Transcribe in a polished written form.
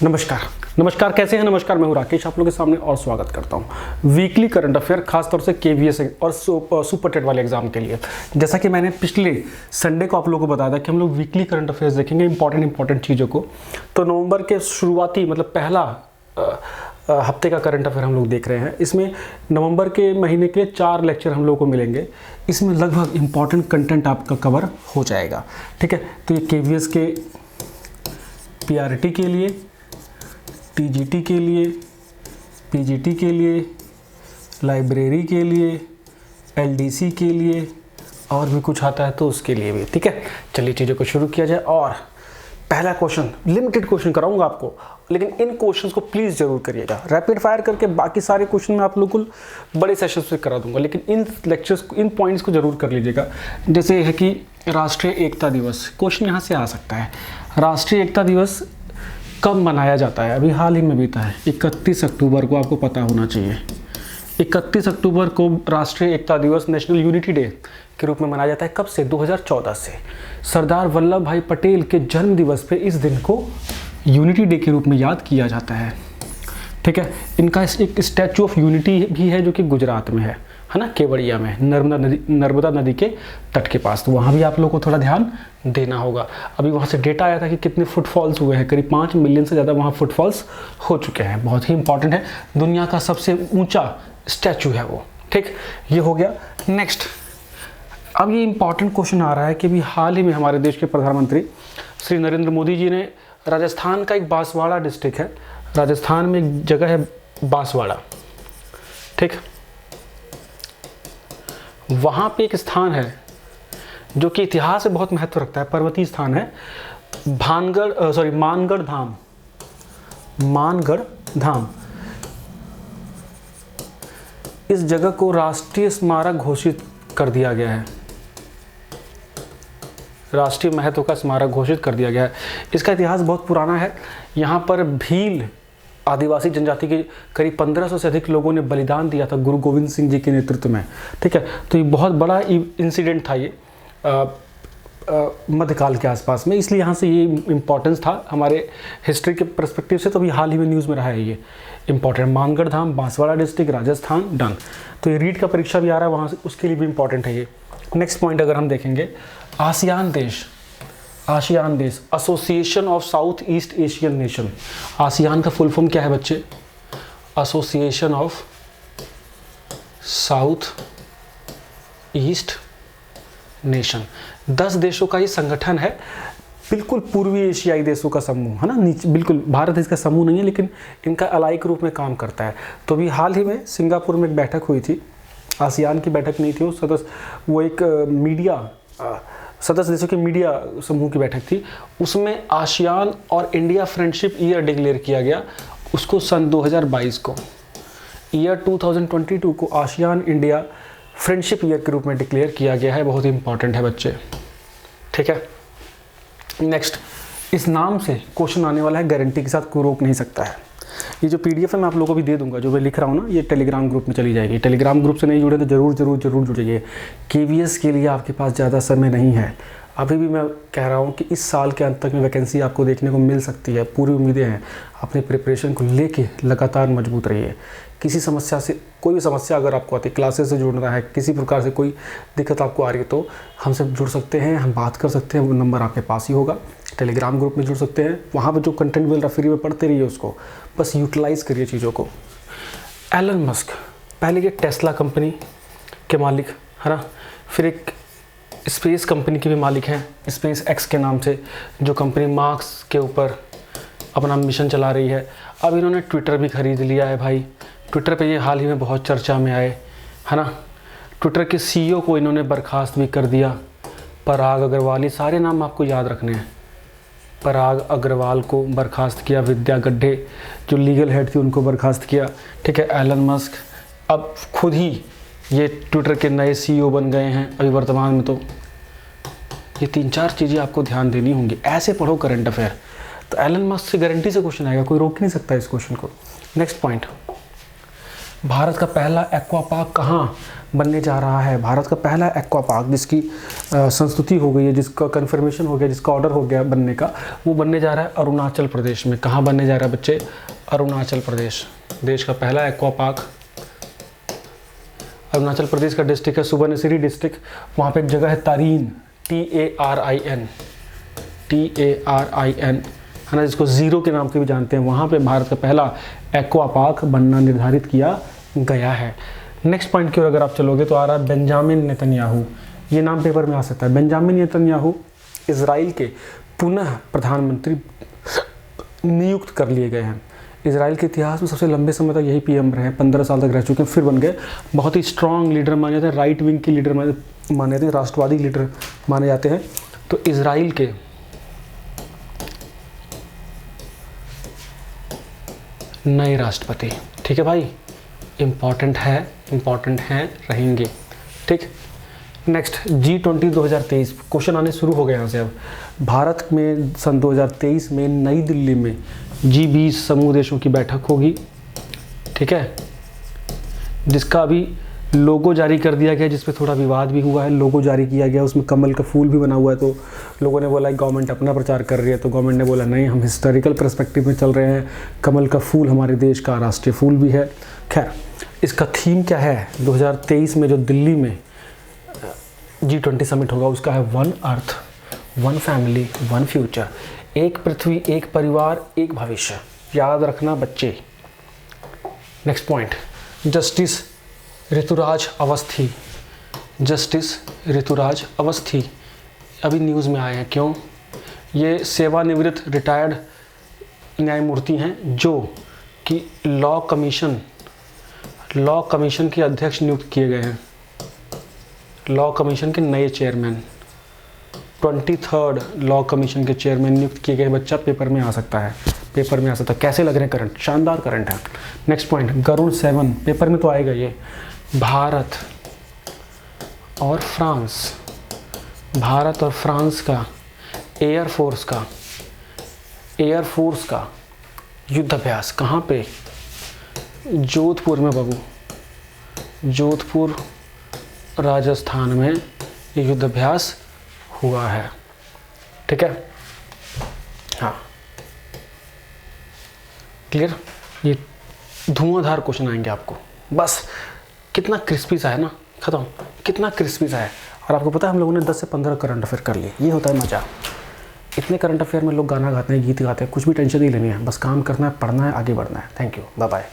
नमस्कार नमस्कार, कैसे हैं? नमस्कार, मैं हूं राकेश, आप लोगों के सामने और स्वागत करता हूं वीकली करंट अफेयर, खासतौर से केवीएस और सुपर टेट वाले एग्जाम के लिए। जैसा कि मैंने पिछले संडे को आप लोगों को बताया था कि हम लोग वीकली करंट अफेयर्स देखेंगे, इंपॉर्टेंट चीज़ों को। तो नवंबर के शुरुआती मतलब पहला हफ्ते का करंट अफेयर हम लोग देख रहे हैं। इसमें नवंबर के महीने के 4 लेक्चर हम लोगों को मिलेंगे। इसमें लगभग इंपॉर्टेंट कंटेंट आपका कवर हो जाएगा, ठीक है। तो ये केवीएस के पीआरटी के लिए, टीजीटी के लिए, पीजीटी के लिए, लाइब्रेरी के लिए, एलडीसी के लिए और भी कुछ आता है तो उसके लिए भी, ठीक है। चलिए चीज़ों को शुरू किया जाए। और पहला क्वेश्चन, लिमिटेड क्वेश्चन कराऊंगा आपको, लेकिन इन क्वेश्चंस को प्लीज़ जरूर करिएगा। रैपिड फायर करके बाकी सारे क्वेश्चन मैं आप लोगों को बड़े सेशन से करा दूंगा, लेकिन इन लेक्चर्स को, इन पॉइंट्स को जरूर कर लीजिएगा। जैसे है कि राष्ट्रीय एकता दिवस, क्वेश्चन यहाँ से आ सकता है। राष्ट्रीय एकता दिवस कब मनाया जाता है? अभी हाल ही में बीता है, 31 अक्टूबर को, आपको पता होना चाहिए। 31 अक्टूबर को राष्ट्रीय एकता दिवस, नेशनल यूनिटी डे के रूप में मनाया जाता है। कब से? 2014 से। सरदार वल्लभ भाई पटेल के जन्म दिवस पे इस दिन को यूनिटी डे के रूप में याद किया जाता है, ठीक है। इनका एक स्टैचू ऑफ यूनिटी भी है जो कि गुजरात में है ना, केवड़िया में, नर्मदा नदी के तट के पास। तो वहाँ भी आप लोगों को थोड़ा ध्यान देना होगा। अभी वहाँ से डेटा आया था कि कितने फुटफॉल्स हुए हैं, करीब 5 मिलियन से ज़्यादा वहाँ फुटफॉल्स हो चुके हैं। बहुत ही इंपॉर्टेंट है, दुनिया का सबसे ऊंचा स्टैचू है वो, ठीक। ये हो गया। नेक्स्ट, अब ये इंपॉर्टेंट क्वेश्चन आ रहा है कि अभी हाल ही में हमारे देश के प्रधानमंत्री श्री नरेंद्र मोदी जी ने राजस्थान का एक बांसवाड़ा डिस्ट्रिक्ट है, राजस्थान में एक जगह है बांसवाड़ा, ठीक। वहाँ पे एक स्थान है जो कि इतिहास से बहुत महत्व रखता है, पर्वतीय स्थान है, मानगढ़ धाम। मानगढ़ धाम, इस जगह को राष्ट्रीय स्मारक घोषित कर दिया गया है, राष्ट्रीय महत्व का स्मारक घोषित कर दिया गया है। इसका इतिहास बहुत पुराना है। यहाँ पर भील आदिवासी जनजाति के करीब 1500 से अधिक लोगों ने बलिदान दिया था गुरु गोविंद सिंह जी के नेतृत्व में, ठीक है। तो ये बहुत बड़ा इंसिडेंट था ये मध्यकाल के आसपास में, इसलिए यहाँ से ये इम्पोर्टेंस था हमारे हिस्ट्री के पर्सपेक्टिव से। तो अभी हाल ही में न्यूज़ में रहा है ये इंपॉर्टेंट। मानगढ़ धाम, बांसवाड़ा डिस्ट्रिक्ट, राजस्थान, डन। तो ये रीड का परीक्षा भी आ रहा है वहाँ से, उसके लिए भी इंपॉर्टेंट है ये। नेक्स्ट पॉइंट अगर हम देखेंगे, आसियान देश, association of south east Asian nation. ASEAN का फुल फॉर्म क्या है बच्चे? Association of south east nation. 10 देशों का ये संगठन है, बिल्कुल पूर्वी एशियाई देशों का समूह है ना। नीचे बिल्कुल भारत इसका समूह नहीं है, लेकिन इनका अलाई के रूप में काम करता है। तो अभी हाल ही में सिंगापुर में एक बैठक हुई थी, आसियान की बैठक नहीं थी वो एक मीडिया सदस्य देशों के मीडिया समूह की बैठक थी। उसमें आसियान और इंडिया फ्रेंडशिप ईयर डिक्लेयर किया गया। उसको सन 2022 को, ईयर 2022 को आसियान इंडिया फ्रेंडशिप ईयर के रूप में डिक्लेयर किया गया है। बहुत ही इंपॉर्टेंट है बच्चे, ठीक है। नेक्स्ट, इस नाम से क्वेश्चन आने वाला है, गारंटी के साथ कोई रोक नहीं सकता है। ये जो पीडीएफ है मैं आप लोगों को भी दे दूंगा, जो मैं लिख रहा हूँ ना, ये टेलीग्राम ग्रुप में चली जाएगी। टेलीग्राम ग्रुप से नहीं जुड़े तो जरूर जुड़िए। केवीएस के लिए आपके पास ज़्यादा समय नहीं है। अभी भी मैं कह रहा हूँ कि इस साल के अंत तक में वैकेंसी आपको देखने को मिल सकती है, पूरी उम्मीदें हैं। अपने प्रिपरेशन को लेके लगातार मजबूत रहिए। किसी समस्या से, कोई भी समस्या अगर आपको आती है, क्लासेस से जुड़ना है, किसी प्रकार से कोई दिक्कत आपको आ रही है, तो हमसे जुड़ सकते हैं, हम बात कर सकते हैं। वो नंबर आपके पास ही होगा। टेलीग्राम ग्रुप में जुड़ सकते हैं, वहाँ पर जो कंटेंट मिल रहा फ्री में पढ़ते रहिए, उसको बस यूटिलाइज़ करिए चीज़ों को। एलन मस्क, पहले ये टेस्ला कंपनी के मालिक है ना, फिर एक स्पेस कंपनी के भी मालिक हैं, स्पेस एक्स के नाम से, जो कंपनी मार्स के ऊपर अपना मिशन चला रही है। अब इन्होंने ट्विटर भी खरीद लिया है भाई। ट्विटर पे ये हाल ही में बहुत चर्चा में आए, है ना। ट्विटर के सीईओ को इन्होंने बर्खास्त भी कर दिया, पराग अग्रवाल। ये सारे नाम आपको याद रखने हैं। पराग अग्रवाल को बर्खास्त किया, विद्या गड्ढे जो लीगल हेड थी उनको बर्खास्त किया, ठीक है। एलन मस्क अब खुद ही ये ट्विटर के नए सीईओ बन गए हैं अभी वर्तमान में। तो ये 3-4 चीज़ें आपको ध्यान देनी होंगी। ऐसे पढ़ो करंट अफेयर, तो एलन मस्क से गारंटी से क्वेश्चन आएगा, कोई रोक नहीं सकता इस क्वेश्चन को। नेक्स्ट पॉइंट, भारत का पहला एक्वा पार्क कहाँ बनने जा रहा है? भारत का पहला एक्वा पार्क जिसकी संस्तुति हो गई है, जिसका कन्फर्मेशन हो गया, जिसका ऑर्डर हो गया बनने का, वो बनने जा रहा है अरुणाचल प्रदेश में। कहाँ बनने जा रहा है बच्चे? अरुणाचल प्रदेश। देश का पहला एक्वा पार्क अरुणाचल प्रदेश का डिस्ट्रिक्ट है सुबनसिरी डिस्ट्रिक्ट। वहाँ पे एक जगह है तारीन, TARIN है ना, जिसको ज़ीरो के नाम से भी जानते हैं। वहाँ पे भारत का पहला एक्वा पार्क बनना निर्धारित किया गया है। नेक्स्ट पॉइंट की ओर अगर आप चलोगे तो आ रहा है बेंजामिन नेतन्याहू। ये नाम पेपर में आ सकता है। बेंजामिन नेतन्याहू इजराइल के पुनः प्रधानमंत्री नियुक्त कर लिए गए हैं। इजराइल के इतिहास में सबसे लंबे समय तक यही पीएम रहे, 15 साल तक रह चुके हैं, फिर बन गए। बहुत ही स्ट्रॉन्ग लीडर माने जाते हैं, राइट विंग की लीडर माने जाते हैं, राष्ट्रवादी लीडर माने जाते हैं। तो इजराइल के नए राष्ट्रपति, ठीक है भाई, इम्पॉर्टेंट है रहेंगे। ठीक, नेक्स्ट G20 2023 क्वेश्चन आने शुरू हो गए यहाँ से। अब भारत में सन 2023 में नई दिल्ली में G20 समूह देशों की बैठक होगी, ठीक है, जिसका अभी लोगो जारी कर दिया गया, जिस पे थोड़ा विवाद भी हुआ है। लोगो जारी किया गया, उसमें कमल का फूल भी बना हुआ है। तो लोगों ने बोला गवर्नमेंट अपना प्रचार कर रही है, तो गवर्नमेंट ने बोला नहीं, हम हिस्टोरिकल पर्सपेक्टिव में चल रहे हैं, कमल का फूल हमारे देश का राष्ट्रीय फूल भी है। खैर, इसका थीम क्या है 2023 में जो दिल्ली में G20 समिट होगा, उसका है one earth, one family, one future. एक पृथ्वी, एक परिवार, एक भविष्य। याद रखना बच्चे। Next point, justice Rituraj Awasthi. Justice Rituraj Awasthi अभी न्यूज़ में आए हैं। क्यों? ये सेवानिवृत्त रिटायर्ड न्यायमूर्ति हैं जो कि लॉ कमीशन के अध्यक्ष नियुक्त किए गए हैं। लॉ कमीशन के नए चेयरमैन, 23rd लॉ कमीशन के चेयरमैन नियुक्त किए गए। बच्चा पेपर में आ सकता है, पेपर में आ सकता है। कैसे लग रहे हैं करंट? शानदार करंट है। नेक्स्ट पॉइंट, गरुड़ 7 पेपर में तो आएगा ये। भारत और फ्रांस का एयरफोर्स का युद्धाभ्यास कहाँ पे? जोधपुर में बाबू, जोधपुर राजस्थान में ये युद्धाभ्यास हुआ है, ठीक है। हाँ, क्लियर? ये धुआंधार क्वेश्चन आएंगे आपको। बस कितना क्रिस्पी सा है ना, खत्म, कितना क्रिस्पी सा है। और आपको पता है हम लोगों ने 10 से 15 करंट अफेयर कर लिए। ये होता है मजा। इतने करंट अफेयर में लोग गाना गाते हैं, गीत गाते हैं, कुछ भी टेंशन नहीं लेनी है, बस काम करना है, पढ़ना है, आगे बढ़ना है। Thank you, bye bye.